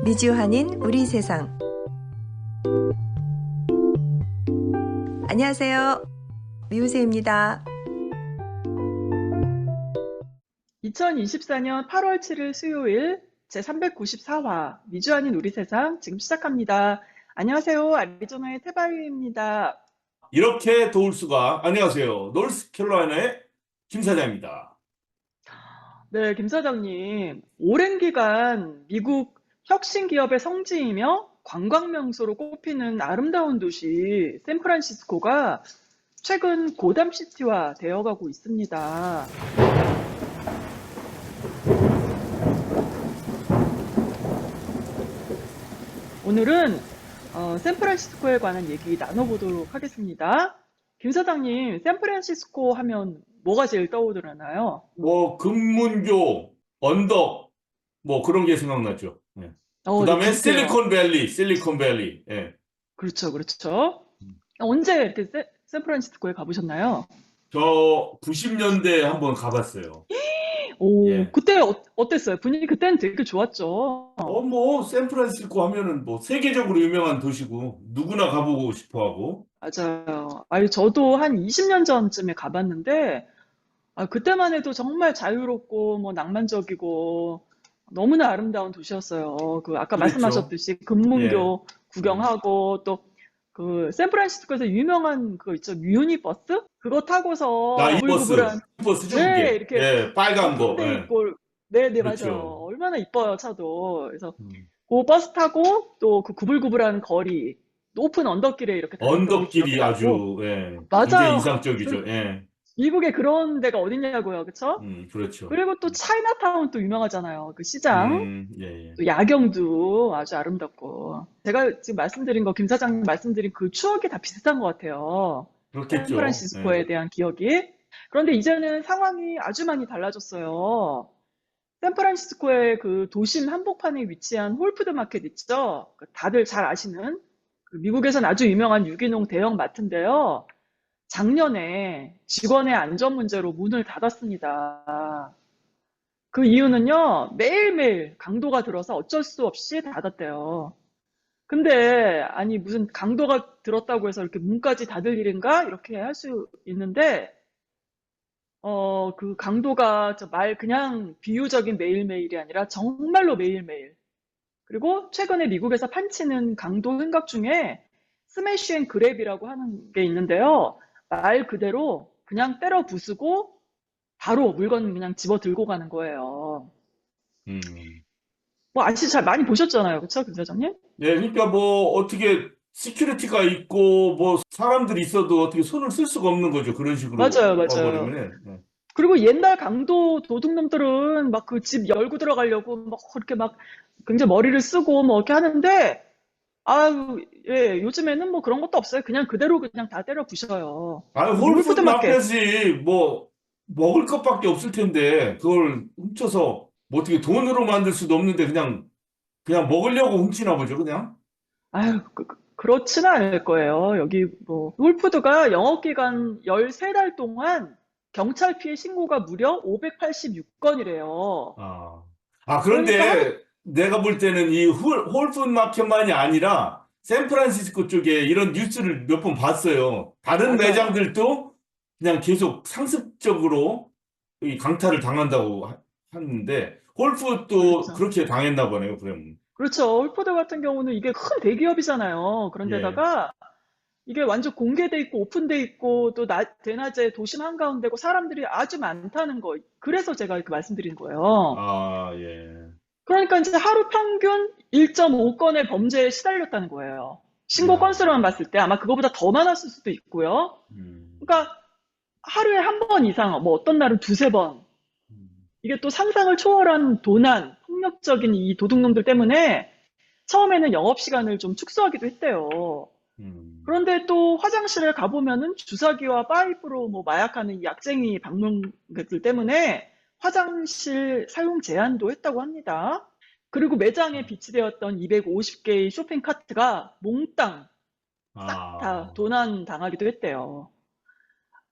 미주한인 우리 세상. 안녕하세요. 미우새입니다. 2024년 8월 7일 수요일 제394화 미주한인 우리 세상 지금 시작합니다. 안녕하세요. 애리조나의 태바유입니다. 이렇게 더울 수가. 안녕하세요. 노스캐롤라이나의 김 사장입니다. 네, 김 사장님. 오랜 기간 미국 혁신 기업의 성지이며 관광 명소로 꼽히는 아름다운 도시 샌프란시스코가 최근 고담시티화 되어가고 있습니다. 오늘은 샌프란시스코에 관한 얘기 나눠보도록 하겠습니다. 김 사장님, 샌프란시스코 하면 뭐가 제일 떠오르나요? 금문교, 언덕, 그런 게 생각나죠. 예. 네, 그다음에 비슷해요. 실리콘밸리. 예. 그렇죠, 그렇죠. 언제 이렇게 샌프란시스코에 가보셨나요? 저 90년대에 한번 가봤어요. 오, 예. 그때 어땠어요? 분위기 그때는 되게 좋았죠. 샌프란시스코 하면은 세계적으로 유명한 도시고 누구나 가보고 싶어 하고. 맞아요. 아니, 저도 한 20년 전쯤에 가봤는데, 그때만 해도 정말 자유롭고, 낭만적이고, 너무나 아름다운 도시였어요. 아까 그랬죠. 말씀하셨듯이 예. 금문교 구경하고, 또, 샌프란시스코에서 유명한 거 있죠. 뮤니버스? 그거 타고서 이 버스죠, 네, 그게. 이렇게 예, 빨간 거. 오픈돼 예. 있고, 네, 네, 맞아요. 그렇죠. 얼마나 이뻐요, 차도. 그래서 음. 그 버스 타고 또 그 구불구불한 거리, 높은 언덕길에 이렇게 다녔던 기억이 언덕길이 나고, 아주, 예, 굉장히 맞아요. 인상적이죠. 예. 미국에 그런 데가 어딨냐고요, 그쵸? 그렇죠. 그리고 또 차이나타운 또 유명하잖아요. 그 시장. 예, 예. 또 야경도 아주 아름답고. 제가 지금 말씀드린 거, 김 사장님 말씀드린 그 추억이 다 비슷한 것 같아요. 그렇겠죠. 예. 샌프란시스코에 대한 기억이. 그런데 이제는 상황이 아주 많이 달라졌어요. 샌프란시스코의 그 도심 한복판에 위치한 홀푸드 마켓 있죠? 다들 잘 아시는 미국에선 아주 유명한 유기농 대형 마트인데요. 작년에 직원의 안전 문제로 문을 닫았습니다. 그 이유는요, 매일매일 강도가 들어서 어쩔 수 없이 닫았대요. 근데, 아니, 무슨 강도가 들었다고 해서 이렇게 문까지 닫을 일인가? 이렇게 할 수 있는데, 그 강도가 그냥 비유적인 매일매일이 아니라 정말로 매일매일. 그리고 최근에 미국에서 판치는 강도 생각 중에 스매시 앤 그랩이라고 하는 게 있는데요. 말 그대로 그냥 때려 부수고 바로 물건 그냥 집어 들고 가는 거예요. 음. 아시죠? 잘 많이 보셨잖아요. 그쵸, 김 사장님? 네, 그러니까 어떻게, 시큐리티가 있고, 사람들이 있어도 어떻게 손을 쓸 수가 없는 거죠. 그런 식으로 맞아요, 맞아요. 와버리면은. 네. 그리고 옛날 강도 도둑놈들은 막 그 집 열고 들어가려고 막 그렇게 막 굉장히 머리를 쓰고 이렇게 하는데, 아유, 예, 요즘에는 그런 것도 없어요. 그냥 그대로 그냥 다 때려 부셔요. 홀푸드 홀푸드마켓. 마켓이 먹을 것밖에 없을 텐데, 그걸 훔쳐서, 어떻게 돈으로 만들 수도 없는데, 그냥 먹으려고 훔치나 보죠, 그냥. 아유, 그렇지는 않을 거예요. 여기 홀푸드가 영업기간 13달 동안 경찰 피해 신고가 무려 586건이래요. 아, 그러니까 그런데 내가 볼 때는 이 홀푸드 마켓만이 아니라 샌프란시스코 쪽에 이런 뉴스를 몇 번 봤어요. 다른 맞아요. 매장들도 그냥 계속 상습적으로 이 강탈을 당한다고 하는데 홀푸드도 그렇죠. 그렇게 당했나 보네요, 그럼. 그렇죠. 홀푸드 같은 경우는 이게 큰 대기업이잖아요. 예. 그런데다가 이게 완전 공개돼 있고 오픈돼 있고 또 대낮에 도심 한가운데고 사람들이 아주 많다는 거. 그래서 제가 이렇게 말씀드린 거예요. 아, 예. 그러니까 이제 하루 평균 1.5건의 범죄에 시달렸다는 거예요. 신고 야, 건수로만 봤을 때 아마 그거보다 더 많았을 수도 있고요. 음, 그러니까 하루에 한 번 이상, 어떤 날은 두세 번. 음, 이게 또 상상을 초월한 도난, 폭력적인 이 도둑놈들 때문에 처음에는 영업시간을 좀 축소하기도 했대요. 음. 그런데 또 화장실에 가보면은 주사기와 파이프로 마약하는 이 약쟁이 방문객들 때문에 화장실 사용 제한도 했다고 합니다. 그리고 매장에 비치되었던 250개의 쇼핑 카트가 몽땅 싹 다 아, 도난 당하기도 했대요.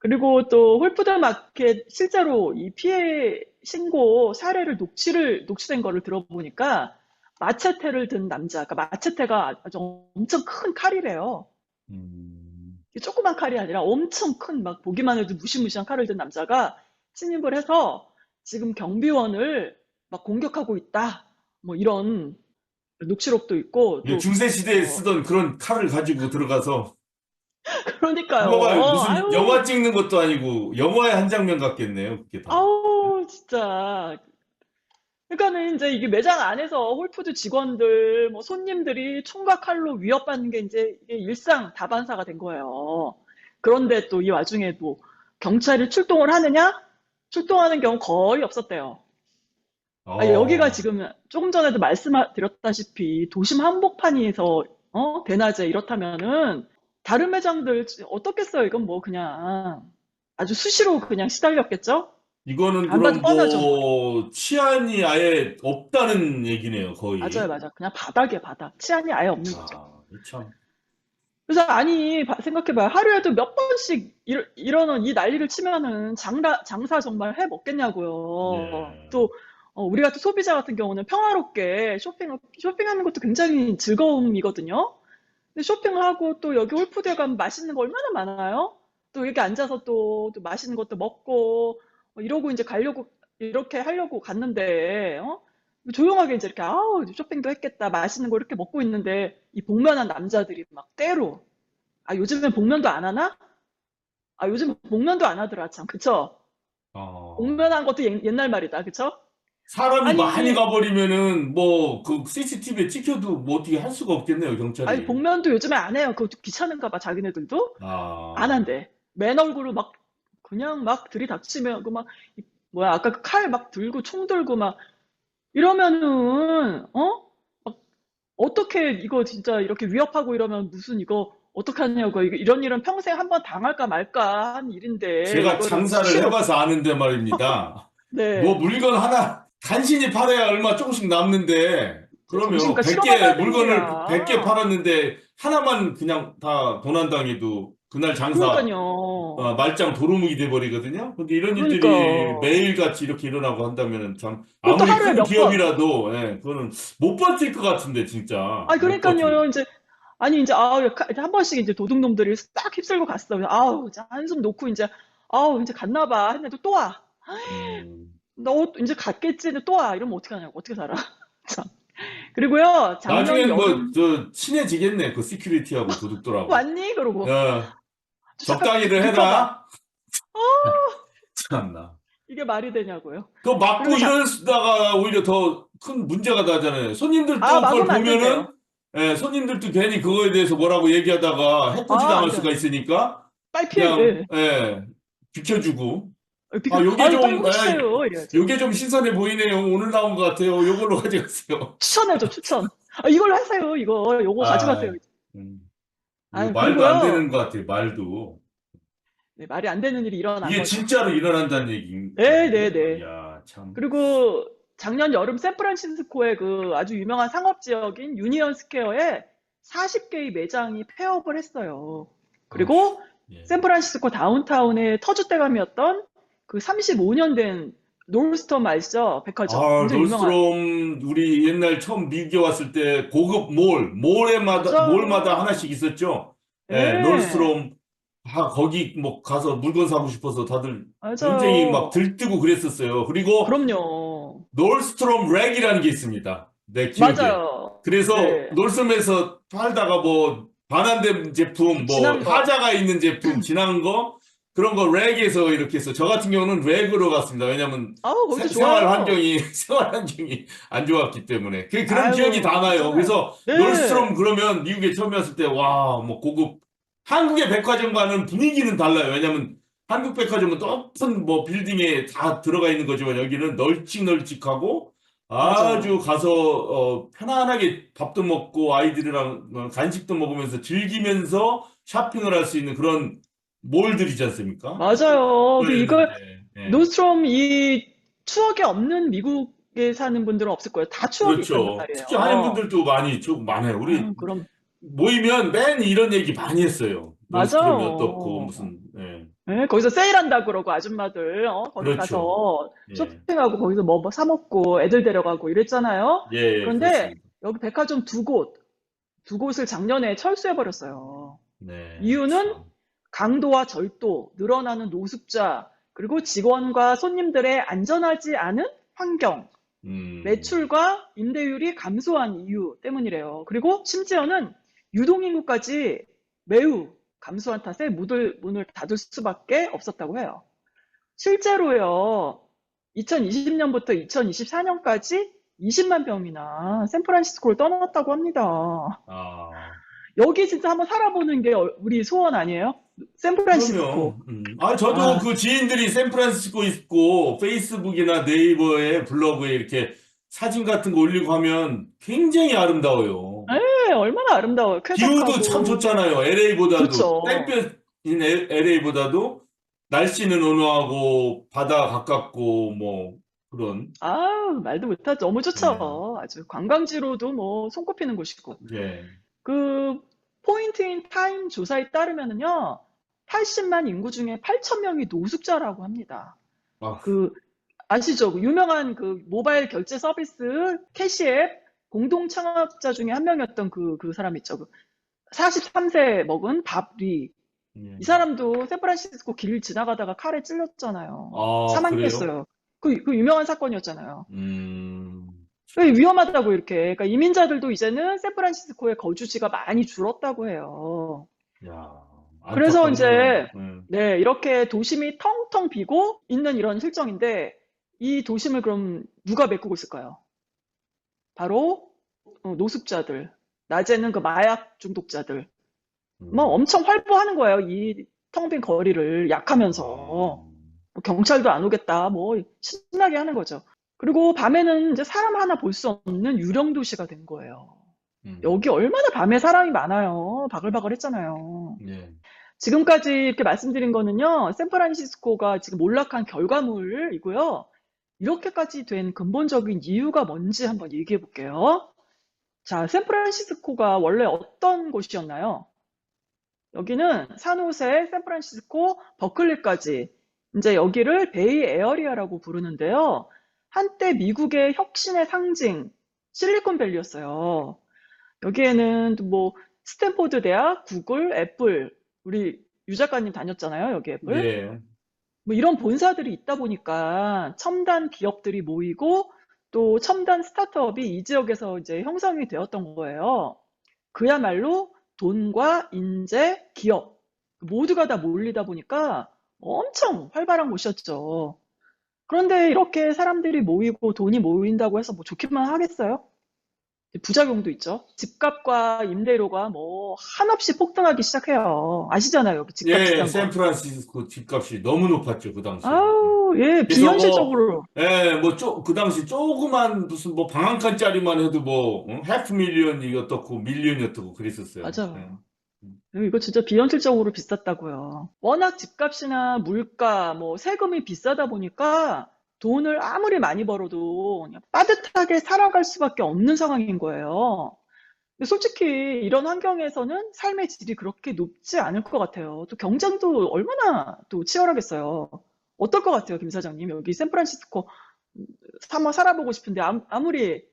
그리고 또 홀푸드마켓 실제로 이 피해 신고 사례를 녹취된 거를 들어보니까 마체테를 든 남자, 그러니까 마체테가 아주 엄청 큰 칼이래요. 이게 조그만 칼이 아니라 엄청 큰, 막 보기만 해도 무시무시한 칼을 든 남자가 침입을 해서 지금 경비원을 막 공격하고 있다. 뭐 이런 녹취록도 있고, 예, 또, 중세시대에 쓰던 그런 칼을 가지고 들어가서 그러니까요. 뭐가 무슨 아유, 영화 찍는 것도 아니고 영화의 한 장면 같겠네요, 그게 다. 아우, 진짜. 그러니까는 이제 이게 매장 안에서 홀푸드 직원들, 뭐 손님들이 총과 칼로 위협받는 게 이제 이게 일상 다반사가 된 거예요. 그런데 또 이 와중에 뭐 경찰이 출동을 하느냐? 출동하는 경우 거의 없었대요. 여기가 어, 지금 조금 전에도 말씀드렸다시피 도심 한복판에서 대낮에 이렇다면은 다른 매장들 어떻겠어요? 이건 뭐 그냥 아주 수시로 그냥 시달렸겠죠? 이거는 안 봐도 그럼 뻔하죠. 뭐 치안이 아예 없다는 얘기네요, 맞아요, 거의. 맞아. 그냥 바닥이야, 바닥. 치안이 아예 없는 거죠. 아, 참. 그래서 아니 생각해봐요. 하루에도 몇 번씩 이러는 이 난리를 치면은 장사 정말 해 먹겠냐고요. 예. 또 우리 같은 소비자 같은 경우는 평화롭게 쇼핑하는 것도 굉장히 즐거움이거든요. 근데 쇼핑을 하고 또 여기 홀푸드에 가면 맛있는 거 얼마나 많아요? 또 여기 앉아서 또 맛있는 것도 먹고 이러고 이제 가려고 이렇게 하려고 갔는데 조용하게 이제 이렇게 아우 쇼핑도 했겠다 맛있는 거 이렇게 먹고 있는데 이 복면한 남자들이 막 때로 요즘엔 복면도 안 하나? 요즘 복면도 안 하더라 참 그쵸? 어. 복면한 것도 옛날 말이다 그쵸? 사람이 많이 아니 가버리면은 뭐 그 CCTV에 찍혀도 뭐 어떻게 할 수가 없겠네요, 경찰이. 복면도 요즘에 안 해요. 그것도 귀찮은가 봐 자기네들도 안 아, 한대. 맨 얼굴로 막 그냥 막 들이닥치면 그 막 뭐야 아까 그 칼 막 들고 총 들고 막 이러면은 막 어떻게 이거 진짜 이렇게 위협하고 이러면 무슨 이거 어떡하냐고 이런 일은 평생 한번 당할까 말까 한 일인데 제가 이거를 뭐 장사를 수시로 해봐서 아는데 말입니다. 뭐 네 물건 하나 간신히 팔아야 얼마 조금씩 남는데 그러면 정신과 100개 실어나가야 되는 물건을 100개 일이야. 팔았는데 하나만 그냥 다 도난당해도 그날 장사 그러니까요. 말짱 도루묵이 돼버리거든요. 근데 이런 그러니까 일들이 매일같이 이렇게 일어나고 한다면 참 그것도 아무리 하루에 큰 몇 번. 기업이라도 예, 그거는 못 버틸 것 같은데 진짜 못 버틸. 그러니까요. 이제 아니 이제 이제 한 번씩 이제 도둑놈들이 딱 휩쓸고 갔어. 그래서 이제 한숨 놓고 이제 이제 갔나 봐 했는데 또 와. 음. 너 이제 갔겠지. 근데 또 와. 이러면 어떻게 하냐고. 어떻게 살아. 참. 그리고요. 작년 나중엔 뭐 여름 저 친해지겠네 그 시큐리티하고 도둑들하고. 왔니? 그러고 어, 잠깐 적당히들 비켜봐. 해라. 참나. 이게 말이 되냐고요. 그거 그리고 막고 이러다가 오히려 더 큰 문제가 나잖아요. 손님들도 그걸 막으면 안 보면은, 된대요. 예, 손님들도 괜히 그거에 대해서 뭐라고 얘기하다가 해코지 당할 안 돼, 수가 안 돼. 있으니까, 빨리 피해. 그냥, 예. 예, 비켜주고. 비켜. 요게 빨리 좀, 오시세요. 이래야지. 요게 좀 신선해 보이네요. 오늘 나온 것 같아요. 요걸로 가져가세요. 추천해줘, 추천. 이걸로 하세요. 요거 가져가세요. 아, 음, 이거 말도 안 그리고요. 되는 것 같아요. 말도. 네, 말이 안 되는 일이 일어난 이게 거죠. 진짜로 일어난다는 얘기인가요, 네, 네, 이게? 네. 이야, 참. 그리고 작년 여름 샌프란시스코의 그 아주 유명한 상업 지역인 유니언 스퀘어에 40개의 매장이 폐업을 했어요. 아휴, 그리고 예. 샌프란시스코 다운타운의 터줏대감이었던 그 35년 된 놀스톰 아시죠? 백화점. 굉장히 유명한. 놀스트롬, 우리 옛날 처음 미국에 왔을 때 고급 몰마다 맞아요. 하나씩 있었죠. 예, 예, 놀스트롬, 거기 뭐 가서 물건 사고 싶어서 다들 굉장히 막 맞아요. 들뜨고 그랬었어요. 그리고 그럼요. 놀스트롬 렉이라는 게 있습니다. 내 기억에. 맞아요. 그래서 네. 놀스트롬에서 팔다가 뭐 반환된 제품, 뭐 진한 거. 하자가 있는 제품, 지난 거, 그런 거 렉에서 이렇게 해서 저 같은 경우는 렉으로 갔습니다. 왜냐면 거기도 생활 좋아요. 환경이 생활 환경이 안 좋았기 때문에 그런 기억이 다 나요. 괜찮아요. 그래서 놀스트롬 네. 그러면 미국에 처음 왔을 때 와, 뭐 고급 한국의 백화점과는 분위기는 달라요. 왜냐면 한국 백화점은 높은 뭐 빌딩에 다 들어가 있는 거지만 여기는 널찍널찍하고 아주 맞아요. 가서 편안하게 밥도 먹고 아이들이랑 간식도 먹으면서 즐기면서 쇼핑을 할 수 있는 그런 몰들이지 않습니까? 맞아요. 이걸 그랬는데, 예. 노스트롬 이 추억이 없는 미국에 사는 분들은 없을 거예요. 다 추억이 있단 그렇죠. 특히 말이에요. 한인분들도 많이 좀 많아요. 우리 그럼 모이면 맨 이런 얘기 많이 했어요. 놀스트롬이 어떻고 맞아요. 무슨 예. 예, 거기서 세일한다 그러고 아줌마들 거기 그렇죠. 가서 예. 쇼핑하고 거기서 뭐 사 먹고 애들 데려가고 이랬잖아요. 예, 예, 그런데 그렇습니다. 여기 백화점 두 곳을 작년에 철수해 버렸어요. 네, 이유는 참. 강도와 절도, 늘어나는 노숙자, 그리고 직원과 손님들의 안전하지 않은 환경, 매출과 임대율이 감소한 이유 때문이래요. 그리고 심지어는 유동인구까지 매우 감소한 탓에 문을 닫을 수밖에 없었다고 해요. 실제로요, 2020년부터 2024년까지 20만 명이나 샌프란시스코를 떠났다고 합니다. 아, 여기 진짜 한번 살아보는 게 우리 소원 아니에요? 샌프란시스코. 그러면, 저도 아, 그 지인들이 샌프란시스코 있고, 페이스북이나 네이버에, 블로그에 이렇게 사진 같은 거 올리고 하면 굉장히 아름다워요. 네, 얼마나 아름다워요. 뷰도 참 쾌적하고. 좋잖아요. LA보다도, 그렇죠. 땡볕인 LA보다도 날씨는 온화하고, 바다 가깝고, 뭐, 그런, 아, 말도 못하죠. 너무 예, 좋죠. 아주 관광지로도 뭐 손꼽히는 곳이고. 예, 그 포인트 인 타임 조사에 따르면은요, 80만 인구 중에 8천 명이 노숙자라고 합니다. 아, 그 아시죠? 그 유명한 그 모바일 결제 서비스 캐시앱 공동 창업자 중에 한 명이었던 그 사람 있죠. 그 43세 먹은 밥리. 예. 이 사람도 샌프란시스코 길 지나가다가 칼에 찔렸잖아요. 아, 그래요? 사망했어요. 그 유명한 사건이었잖아요. 왜 참, 위험하다고 이렇게. 그러니까 이민자들도 이제는 샌프란시스코에 거주지가 많이 줄었다고 해요. 야, 그래서 안타깝네요. 이제 네, 이렇게 도심이 텅텅 비고 있는 이런 실정인데 이 도심을 그럼 누가 메꾸고 있을까요? 바로 노숙자들. 낮에는 그 마약 중독자들. 뭐 음, 엄청 활보하는 거예요. 이 텅 빈 거리를 약하면서. 아, 뭐 경찰도 안 오겠다. 뭐 신나게 하는 거죠. 그리고 밤에는 이제 사람 하나 볼 수 없는 유령 도시가 된 거예요. 음, 여기 얼마나 밤에 사람이 많아요. 바글바글 했잖아요. 예, 지금까지 이렇게 말씀드린 거는요, 샌프란시스코가 지금 몰락한 결과물이고요. 이렇게까지 된 근본적인 이유가 뭔지 한번 얘기해 볼게요. 자, 샌프란시스코가 원래 어떤 곳이었나요? 여기는 산호세, 샌프란시스코, 버클리까지 이제 여기를 베이 에어리아라고 부르는데요. 한때 미국의 혁신의 상징, 실리콘밸리였어요. 여기에는 뭐 스탠포드 대학, 구글, 애플, 우리 유 작가님 다녔잖아요, 여기 애플. 예, 뭐 이런 본사들이 있다 보니까 첨단 기업들이 모이고 또 첨단 스타트업이 이 지역에서 이제 형성이 되었던 거예요. 그야말로 돈과 인재, 기업 모두가 다 몰리다 보니까 엄청 활발한 곳이었죠. 그런데 이렇게 사람들이 모이고 돈이 모인다고 해서 뭐 좋기만 하겠어요? 부작용도 있죠. 집값과 임대료가 뭐 한없이 폭등하기 시작해요. 아시잖아요, 여기 집값 예, 비싼 거. 샌프란시스코 집값이 너무 높았죠, 그 당시에. 아우, 예, 그래서 비현실적으로. 그 당시 조그만 무슨 뭐 방 한 칸짜리만 해도 뭐, 하프 밀리언이 어떻고, 밀리언이 어떻고 그랬었어요. 예. 맞아요. 이거 진짜 비현실적으로 비쌌다고요. 워낙 집값이나 물가, 뭐 세금이 비싸다 보니까 돈을 아무리 많이 벌어도 그냥 빠듯하게 살아갈 수밖에 없는 상황인 거예요. 근데 솔직히 이런 환경에서는 삶의 질이 그렇게 높지 않을 것 같아요. 또 경쟁도 얼마나 또 치열하겠어요. 어떨 것 같아요, 김 사장님? 여기 샌프란시스코 한번 살아보고 싶은데 아무리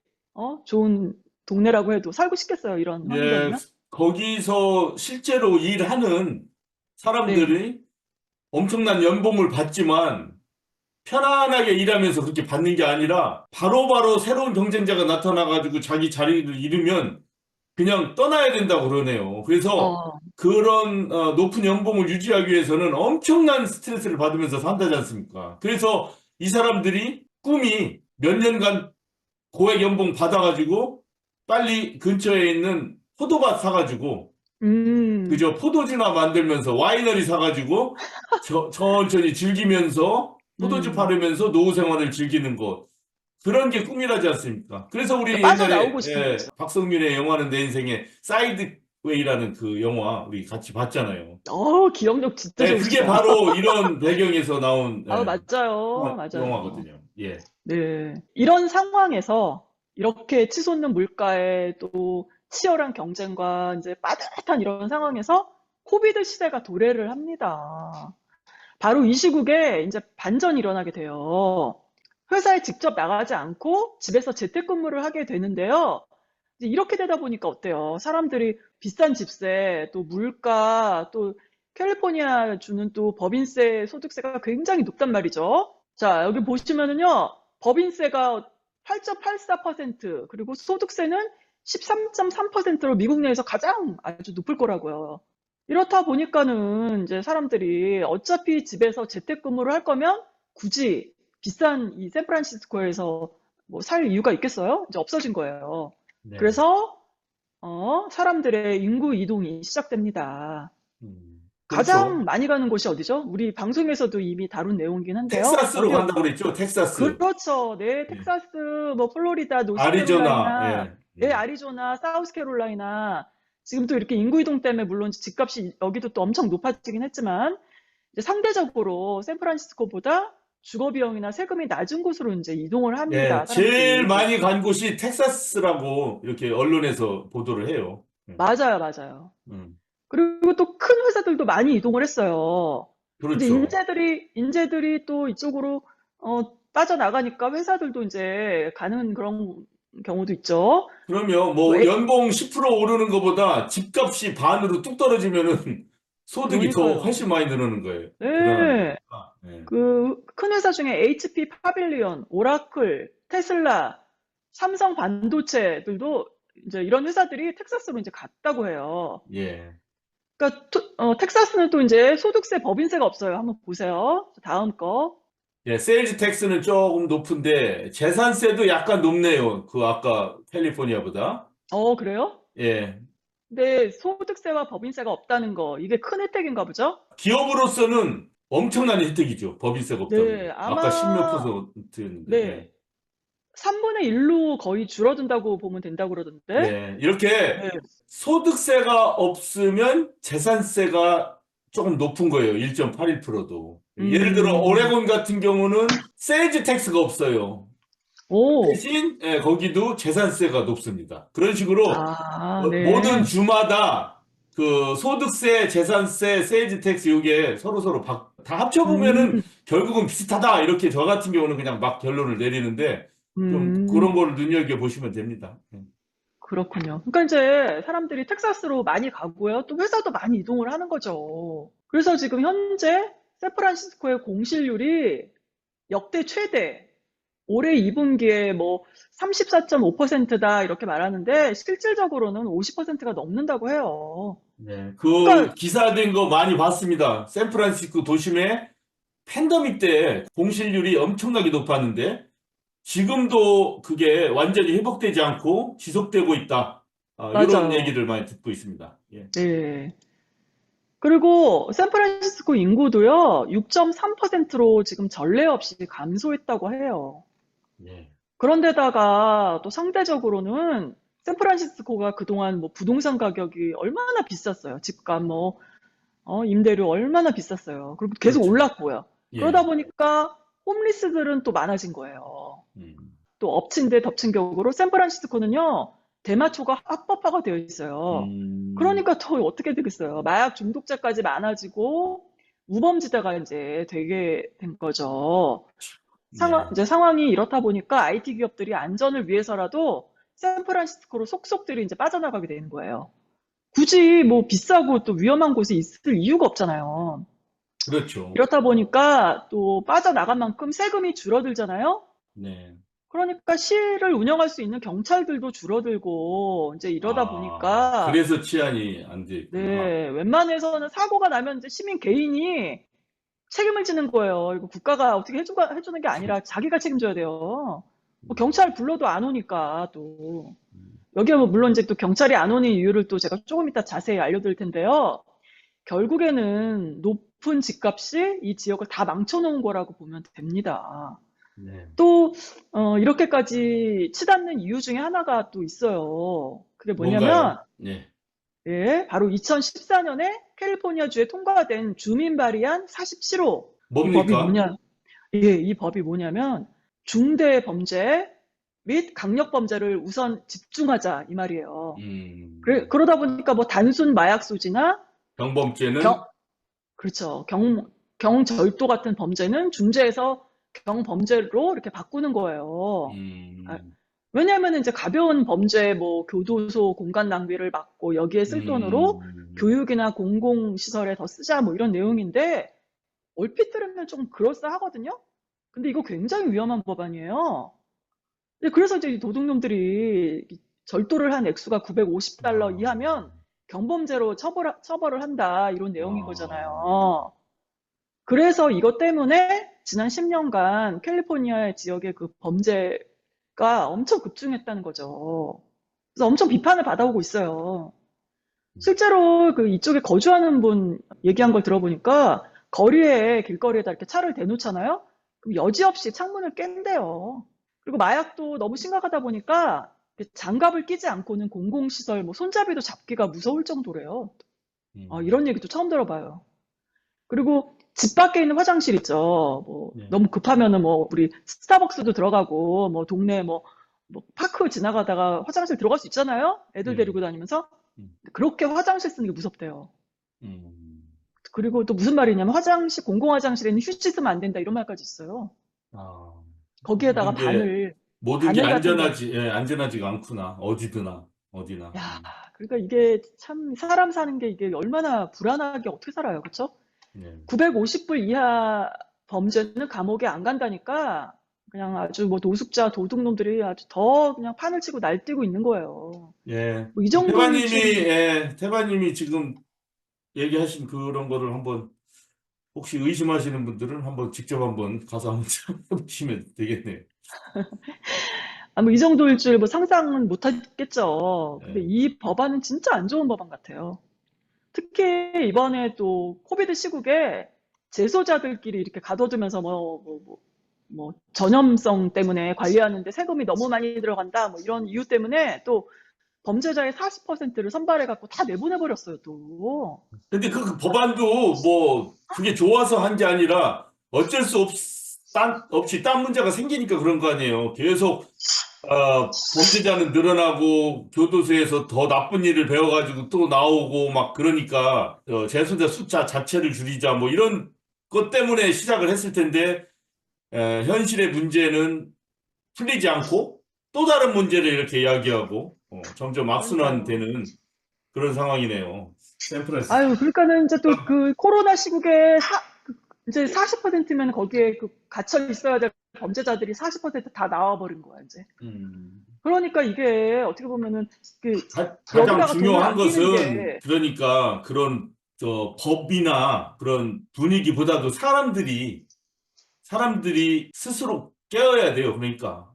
좋은 동네라고 해도 살고 싶겠어요, 이런 예, 환경이면? 거기서 실제로 일하는 네. 사람들이 엄청난 연봉을 받지만 편안하게 일하면서 그렇게 받는 게 아니라 바로바로 새로운 경쟁자가 나타나가지고 자기 자리를 잃으면 그냥 떠나야 된다고 그러네요. 그래서 어, 그런 높은 연봉을 유지하기 위해서는 엄청난 스트레스를 받으면서 산다지 않습니까? 그래서 이 사람들이 꿈이 몇 년간 고액 연봉 받아가지고 빨리 근처에 있는 포도밭 사가지고 음, 그저 포도주나 만들면서 와이너리 사가지고 천천히 즐기면서 포도주 음. 파르면서 노후 생활을 즐기는 것. 그런 게 꿈이라지 않습니까? 그래서 우리 옛날에 빠져나오고 싶은 거죠. 박성균의 영화는 내 인생의 사이드웨이라는 그 영화 우리 같이 봤잖아요. 기억력 진짜 예, 그게 좋으시다. 바로 이런 배경에서 나온 맞아요. 맞아요. 영화거든요. 예. 네. 이런 상황에서 이렇게 치솟는 물가에 또 치열한 경쟁과 이제 빠듯한 이런 상황에서 코비드 시대가 도래를 합니다. 바로 이 시국에 이제 반전이 일어나게 돼요. 회사에 직접 나가지 않고 집에서 재택근무를 하게 되는데요. 이제 이렇게 되다 보니까 어때요? 사람들이 비싼 집세, 또 물가, 또 캘리포니아 주는 또 법인세, 소득세가 굉장히 높단 말이죠. 자, 여기 보시면은요, 법인세가 8.84%, 그리고 소득세는 13.3%로 미국 내에서 가장 아주 높을 거라고요. 이렇다 보니까는 이제 사람들이 어차피 집에서 재택근무를 할 거면 굳이 비싼 이 샌프란시스코에서 뭐 살 이유가 있겠어요? 이제 없어진 거예요. 네. 그래서 사람들의 인구 이동이 시작됩니다. 그렇죠. 가장 많이 가는 곳이 어디죠? 우리 방송에서도 이미 다룬 내용이긴 한데요. 텍사스로 어디요? 간다고 그랬죠? 텍사스. 그렇죠. 네, 예. 텍사스, 뭐 플로리다, 아리조나. 노스캐롤라이나, 예. 네, 아리조나, 사우스캐롤라이나. 지금 또 이렇게 인구 이동 때문에 물론 집값이 여기도 또 엄청 높아지긴 했지만 이제 상대적으로 샌프란시스코보다 주거 비용이나 세금이 낮은 곳으로 이제 이동을 합니다. 예, 제일 사람들이. 많이 간 곳이 텍사스라고 이렇게 언론에서 보도를 해요. 맞아요, 맞아요. 음, 그리고 또 큰 회사들도 많이 이동을 했어요. 이제 그렇죠. 인재들이 또 이쪽으로 빠져나가니까 회사들도 이제 가는 그런 경우도 있죠. 그러면 또 뭐 연봉 10% 오르는 것보다 집값이 반으로 뚝 떨어지면은 소득이 더 그러니까요. 훨씬 많이 늘어나는 거예요. 네. 늘어나니까. 예. 그 큰 회사 중에 HP 파빌리온, 오라클, 테슬라, 삼성 반도체들도 이제 이런 회사들이 텍사스로 이제 갔다고 해요. 예. 그러니까 텍사스는 또 이제 소득세, 법인세가 없어요. 한번 보세요. 다음 거. 예, 세일즈 텍스는 조금 높은데 재산세도 약간 높네요. 그 아까 캘리포니아보다. 그래요? 예. 근데 소득세와 법인세가 없다는 거, 이게 큰 혜택인가 보죠? 기업으로서는 엄청난 혜택이죠. 법인세가 없다는 네, 거. 아까 10몇 아마, %였는데. 예. 네. 3분의 1로 거의 줄어든다고 보면 된다고 그러던데? 예, 이렇게 네. 소득세가 없으면 재산세가 조금 높은 거예요. 1.81%도. 예를 들어 오레곤 같은 경우는 세일즈 텍스가 없어요. 오, 대신 거기도 재산세가 높습니다. 그런 식으로 네. 모든 주마다 그 소득세, 재산세, 세일즈 텍스 이게 서로 다 합쳐보면은 결국은 비슷하다. 이렇게 저 같은 경우는 그냥 막 결론을 내리는데 좀 그런 걸 눈여겨보시면 됩니다. 그렇군요. 그러니까 이제 사람들이 텍사스로 많이 가고요. 또 회사도 많이 이동을 하는 거죠. 그래서 지금 현재 샌프란시스코의 공실률이 역대 최대, 올해 2분기에 뭐 34.5%다 이렇게 말하는데 실질적으로는 50%가 넘는다고 해요. 네, 그러니까 기사된 거 많이 봤습니다. 샌프란시스코 도심에 팬데믹 때 공실률이 엄청나게 높았는데 지금도 그게 완전히 회복되지 않고 지속되고 있다. 이런 맞아요. 얘기를 많이 듣고 있습니다. 예. 네. 그리고 샌프란시스코 인구도요, 6.3%로 지금 전례 없이 감소했다고 해요. 예. 그런데다가 또 상대적으로는 샌프란시스코가 그동안 뭐 부동산 가격이 얼마나 비쌌어요. 집값 뭐, 임대료 얼마나 비쌌어요. 그리고 계속 그렇죠. 올랐고요. 예. 그러다 보니까 홈리스들은 또 많아진 거예요. 또 엎친 데 덮친 격으로 샌프란시스코는요, 대마초가 합법화가 되어 있어요. 그러니까 또 어떻게 되겠어요. 마약 중독자까지 많아지고 우범지대가 이제 되게 된 거죠. 이제 상황이 이렇다 보니까 IT 기업들이 안전을 위해서라도 샌프란시스코로 속속들이 이제 빠져나가게 되는 거예요. 굳이 뭐 비싸고 또 위험한 곳에 있을 이유가 없잖아요. 그렇죠. 이렇다 보니까 또 빠져나간 만큼 세금이 줄어들잖아요. 네. 그러니까 시를 운영할 수 있는 경찰들도 줄어들고 이제 이러다 보니까 그래서 치안이 안 돼 있구나. 네, 웬만해서는 사고가 나면 이제 시민 개인이 책임을 지는 거예요. 이거 국가가 어떻게 해주는 게 아니라 자기가 책임져야 돼요. 뭐 경찰 불러도 안 오니까 또. 여기에 뭐 물론 이제 또 경찰이 안 오는 이유를 또 제가 조금 이따 자세히 알려드릴 텐데요. 결국에는 높은 집값이 이 지역을 다 망쳐놓은 거라고 보면 됩니다. 네. 또 이렇게까지 치닫는 이유 중에 하나가 또 있어요. 그게 뭐냐면 뭔가요? 네. 예, 바로 2014년에 캘리포니아주에 통과된 주민 발의안 47호. 뭡니까? 이 법이 뭐냐면 중대 범죄 및 강력 범죄를 우선 집중하자 이 말이에요. 그러다 보니까 뭐 단순 마약 소지나 경범죄는 그렇죠. 경절도 같은 범죄는 중죄에서 경범죄로 이렇게 바꾸는 거예요. 아, 왜냐하면 이제 가벼운 범죄, 뭐 교도소 공간 낭비를 막고 여기에 쓸 돈으로 교육이나 공공시설에 더 쓰자 뭐 이런 내용인데 얼핏 들으면 좀 그럴싸하거든요. 근데 이거 굉장히 위험한 법안이에요. 근데 그래서 이제 이 도둑놈들이 절도를 한 액수가 $950 이하면 경범죄로 처벌을 한다 이런 내용인 거잖아요. 그래서 이것 때문에 지난 10년간 캘리포니아 지역의 그 범죄가 엄청 급증했다는 거죠. 그래서 엄청 비판을 받아오고 있어요. 실제로 그 이쪽에 거주하는 분 얘기한 걸 들어보니까 거리에 길거리에다 이렇게 차를 대놓잖아요. 그럼 여지없이 창문을 깬대요. 그리고 마약도 너무 심각하다 보니까 장갑을 끼지 않고는 공공시설, 뭐 손잡이도 잡기가 무서울 정도래요. 이런 얘기도 처음 들어봐요. 그리고 집 밖에 있는 화장실 있죠. 뭐 네. 너무 급하면은 뭐 우리 스타벅스도 들어가고 뭐 동네 뭐 파크 지나가다가 화장실 들어갈 수 있잖아요. 애들 네. 데리고 다니면서 그렇게 화장실 쓰는 게 무섭대요. 음. 그리고 또 무슨 말이냐면 화장실 공공 화장실에는 휴지 쓰면 안 된다 이런 말까지 있어요. 아, 거기에다가 모든 게 바늘 같은 거. 안전하지가 않구나. 어디나. 야, 그러니까 이게 참 사람 사는 게 이게 얼마나 불안하게 어떻게 살아요, 그렇죠? 네. 950불 이하 범죄는 감옥에 안 간다니까 그냥 아주 뭐 노숙자 도둑놈들이 아주 더 그냥 판을 치고 날뛰고 있는 거예요. 예. 뭐이 정도 태바님이 지금 얘기하신 그런 거를 한번 혹시 의심하시는 분들은 한번 직접 한번 가서 한번 해보시면 되겠네요. 뭐 이 정도일 줄 뭐 상상은 못 했겠죠. 근데 예. 이 법안은 진짜 안 좋은 법안 같아요. 특히 이번에 또 코비드 시국에 재소자들끼리 이렇게 가둬두면서 뭐 전염성 때문에 관리하는데 세금이 너무 많이 들어간다 뭐 이런 이유 때문에 또 범죄자의 40%를 선발해갖고 다 내보내버렸어요, 또. 근데 그 법안도 뭐 그게 좋아서 한 게 아니라 어쩔 수 없이 딴 문제가 생기니까 그런 거 아니에요. 계속 범죄자는 늘어나고 교도소에서 더 나쁜 일을 배워가지고 또 나오고 막 그러니까 재소자 숫자 자체를 줄이자 뭐 이런 것 때문에 시작을 했을 텐데 현실의 문제는 풀리지 않고 또 다른 문제를 이렇게 이야기하고 점점 악순환되는 그런 상황이네요. 샌프란시스코. 아유, 그러니까는 이제 또 그 코로나 시국에 이제 40%면 거기에 그 갇혀 있어야 될 범죄자들이 40%다 나와버린 거야, 이제. 그러니까 이게 어떻게 보면은 가장 여기다가 중요한 돈을 아끼는 것은 그러니까 그런 법이나 그런 분위기보다도 사람들이 스스로 깨어야 돼요. 그러니까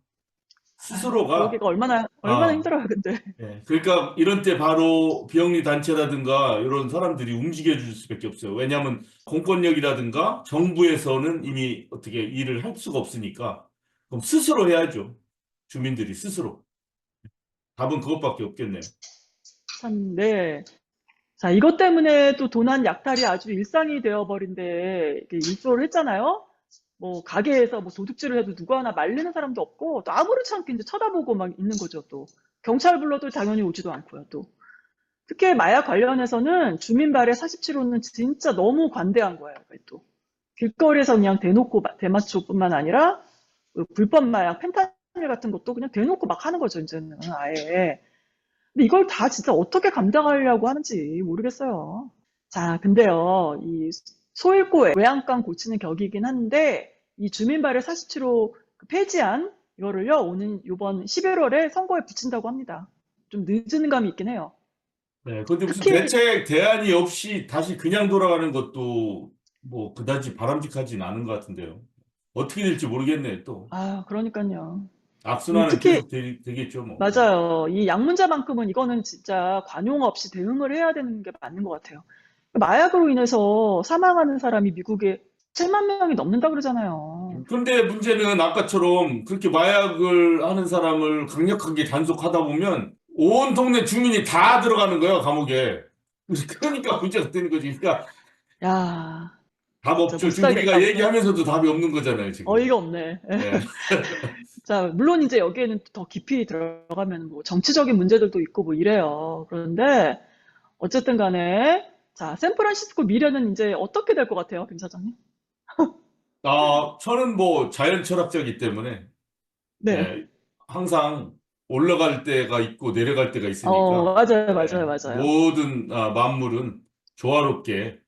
스스로가 그러기가 얼마나 힘들어요, 근데. 네, 그러니까 이런 때 바로 비영리 단체라든가 이런 사람들이 움직여줄 수밖에 없어요. 왜냐하면 공권력이라든가 정부에서는 이미 어떻게 일을 할 수가 없으니까 그럼 스스로 해야죠. 주민들이 스스로. 답은 그것밖에 없겠네요. 참, 네. 자, 이것 때문에 또 도난 약탈이 아주 일상이 되어버린데 일조를 했잖아요. 뭐 가게에서 뭐 도둑질을 해도 누구 하나 말리는 사람도 없고 또 아무렇지 않게 이제 쳐다보고 막 있는 거죠. 또 경찰 불러도 당연히 오지도 않고요. 또 특히 마약 관련해서는 주민 발해 47호는 진짜 너무 관대한 거예요. 또 길거리에서 그냥 대놓고 대마초뿐만 아니라 불법 마약 펜타닐 같은 것도 그냥 대놓고 막 하는 거죠. 이제는 아예. 근데 이걸 다 진짜 어떻게 감당하려고 하는지 모르겠어요. 자, 근데요, 이 소잃고 외양간 고치는 격이긴 한데, 이 주민발의 47호 폐지안, 이거를요, 이번 11월에 선거에 붙인다고 합니다. 좀 늦은 감이 있긴 해요. 네, 근데 무슨 대책, 대안이 없이 다시 그냥 돌아가는 것도 뭐 그다지 바람직하진 않은 것 같은데요. 어떻게 될지 모르겠네요, 또. 그러니까요. 악순환은 특히 계속 되겠죠, 뭐. 맞아요. 이 약 문제만큼은 이거는 진짜 관용 없이 대응을 해야 되는 게 맞는 것 같아요. 마약으로 인해서 사망하는 사람이 미국에 7만 명이 넘는다 그러잖아요. 근데 문제는 아까처럼 그렇게 마약을 하는 사람을 강력하게 단속하다 보면 온 동네 주민이 다 들어가는 거예요, 감옥에. 그러니까 문제가 되는 거지. 그러니까 야, 답 없죠. 못 지금 우리가 살겠다. 얘기하면서도 답이 없는 거잖아요, 지금. 어이가 없네. 네. 자, 물론 이제 여기에는 더 깊이 들어가면 뭐 정치적인 문제들도 있고 뭐 이래요. 그런데 어쨌든 간에 자, 샌프란시스코 미래는 이제 어떻게 될 것 같아요, 김 사장님? 저는 뭐 자연 철학자이기 때문에 네. 예, 항상 올라갈 때가 있고 내려갈 때가 있으니까 맞아요, 맞아요, 예, 맞아요. 모든 만물은 조화롭게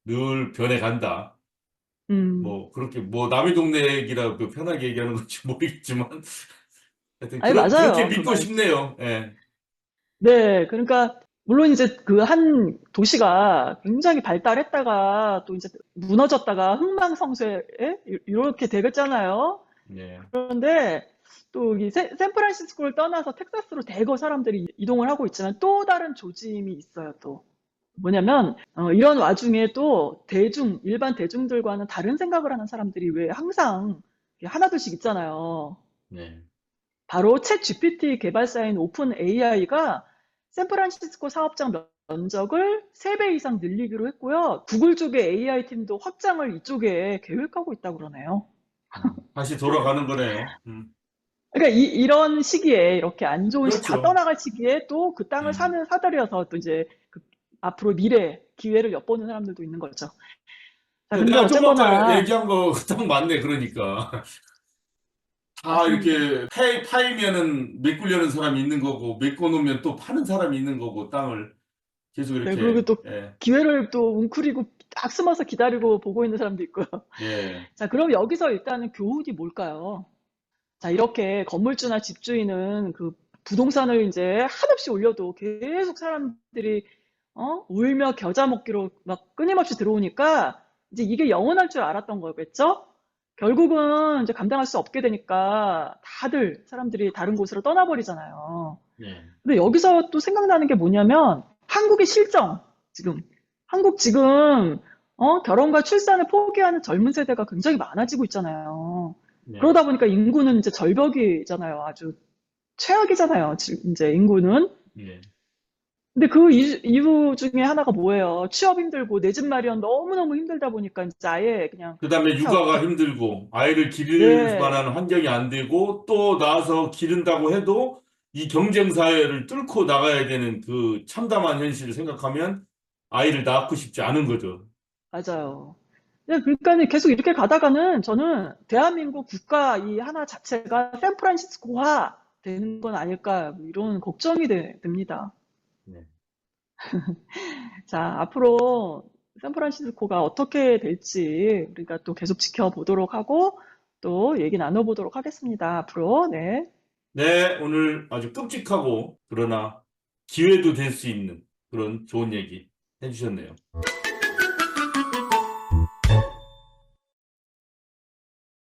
늘 변해간다. 음. 뭐 그렇게 뭐 남의 동네 얘기라 그 편하게 얘기하는 건지 모르겠지만 하여튼 아니, 그렇게 맞아요. 그 믿고 말. 싶네요. 예. 네, 그러니까 물론 이제 그 한 도시가 굉장히 발달했다가 또 이제 무너졌다가 흥망성쇠에 이렇게 되겠잖아요. 예. 그런데 또 이 샌프란시스코를 떠나서 텍사스로 대거 사람들이 이동을 하고 있지만 또 다른 조짐이 있어요, 또. 뭐냐면 이런 와중에 또 일반 대중들과는 다른 생각을 하는 사람들이 왜 항상 하나둘씩 있잖아요. 네. 바로 챗 GPT 개발사인 오픈 AI가 샌프란시스코 사업장 면적을 3배 이상 늘리기로 했고요. 구글 쪽의 AI 팀도 확장을 이쪽에 계획하고 있다고 그러네요. 다시 돌아가는 거네요. 그러니까 이런 시기에 이렇게 안 좋은 다 그렇죠. 떠나갈 시기에 또 그 땅을 예. 사들여서 또 이제 앞으로 미래 기회를 엿보는 사람들도 있는 거죠. 자, 근데 내가 좀 아까 어쨌거나 얘기한 거 딱 맞네. 그러니까 다 맞습니다. 이렇게 파이면은 메꾸려는 사람이 있는 거고 메꿔놓으면 또 파는 사람이 있는 거고 땅을 계속 네, 그리고 이렇게 또 예. 기회를 또 웅크리고 딱 숨어서 기다리고 보고 있는 사람도 있고요. 예. 자, 그럼 여기서 일단은 교훈이 뭘까요? 자, 이렇게 건물주나 집주인은 그 부동산을 이제 한없이 올려도 계속 사람들이 울며 겨자 먹기로 막 끊임없이 들어오니까 이제 이게 영원할 줄 알았던 거겠죠? 결국은 이제 감당할 수 없게 되니까 다들 사람들이 다른 곳으로 떠나버리잖아요. 예. 근데 여기서 또 생각나는 게 뭐냐면 한국의 실정, 지금. 한국 지금 결혼과 출산을 포기하는 젊은 세대가 굉장히 많아지고 있잖아요. 예. 그러다 보니까 인구는 이제 절벽이잖아요. 아주 최악이잖아요. 지금 이제 인구는. 예. 근데 그 이유 중에 하나가 뭐예요? 취업 힘들고 내 집 마련 너무너무 힘들다 보니까 이제 아예 그냥 그다음에 자, 육아가 힘들고 아이를 기를 네, 만한 환경이 안 되고 또 나와서 기른다고 해도 이 경쟁 사회를 뚫고 나가야 되는 그 참담한 현실을 생각하면 아이를 낳고 싶지 않은 거죠. 맞아요. 네, 그러니까 계속 이렇게 가다가는 저는 대한민국 국가 이 하나 자체가 샌프란시스코화 되는 건 아닐까 뭐 이런 걱정이 됩니다. 네. 자, 앞으로 샌프란시스코가 어떻게 될지 우리가 또 계속 지켜보도록 하고 또 얘기 나눠보도록 하겠습니다. 앞으로. 네. 네, 오늘 아주 끔찍하고 그러나 기회도 될 수 있는 그런 좋은 얘기 해주셨네요.